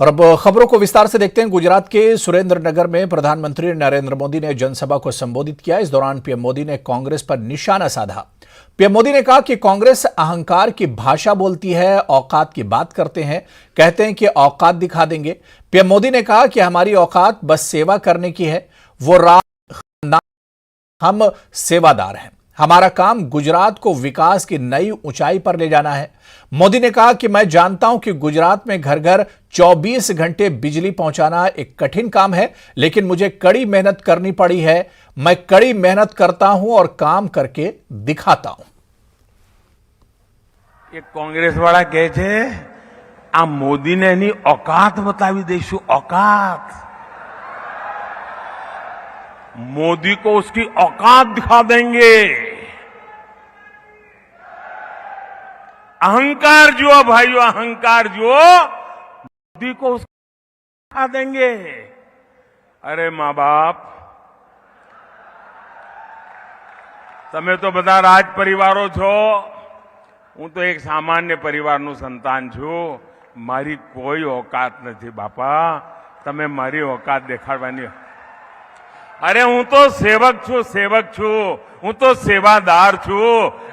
और अब खबरों को विस्तार से देखते हैं। गुजरात के सुरेंद्रनगर में प्रधानमंत्री नरेंद्र मोदी ने जनसभा को संबोधित किया। इस दौरान पीएम मोदी ने कांग्रेस पर निशाना साधा। पीएम मोदी ने कहा कि कांग्रेस अहंकार की भाषा बोलती है, औकात की बात करते हैं, कहते हैं कि औकात दिखा देंगे। पीएम मोदी ने कहा कि हमारी औकात बस सेवा करने की है, वो हम सेवादार हैं। हमारा काम गुजरात को विकास की नई ऊंचाई पर ले जाना है। मोदी ने कहा कि मैं जानता हूं कि गुजरात में घर घर 24 घंटे बिजली पहुंचाना एक कठिन काम है, लेकिन मुझे कड़ी मेहनत करनी पड़ी है। मैं कड़ी मेहनत करता हूं और काम करके दिखाता हूं। एक कांग्रेस वाला कहे छे आ मोदी ने एनी औकात बतावी देशु। औकात मोदी को उसकी औकात दिखा देंगे। अहंकार जो भाइयों, अहंकार जो मोदी को दिखा देंगे। अरे मां बाप, તમે તો બધા રાજ પરિવારો છો, હું તો એક સામાન્ય પરિવારનું સંતાન છું। મારી કોઈ औकात નથી બાપા, તમે મારી औकात દેખાડવાની। अरे हूं तो सेवक छू, हूं तो सेवादार छू,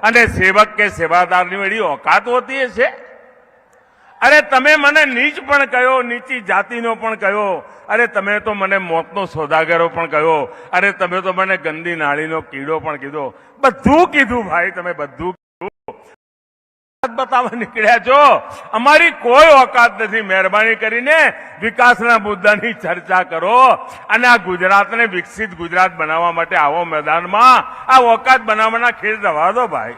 अने सेवक के सेवादार नी एडी औकात होती है। अरे तमे मने नीच पण कहो, नीची जातिनो पण कहो। अरे तमे तो मने मौतनो सौदागरो पण कहो। अरे तमे तो मने गंदी नाळीनो कीड़ो पण कीधो। बधुं कीधुं भाई, तमे बधुं बतावा निकळ्या छो। अमारी कोई औकात नहीं। मेहरबानी करीने विकासना मुद्दानी चर्चा करो अने आ गुजरातने विकसित गुजरात बनावा माटे आवो मैदान में। आ औकात बनावाना खेल रवा दो भाई।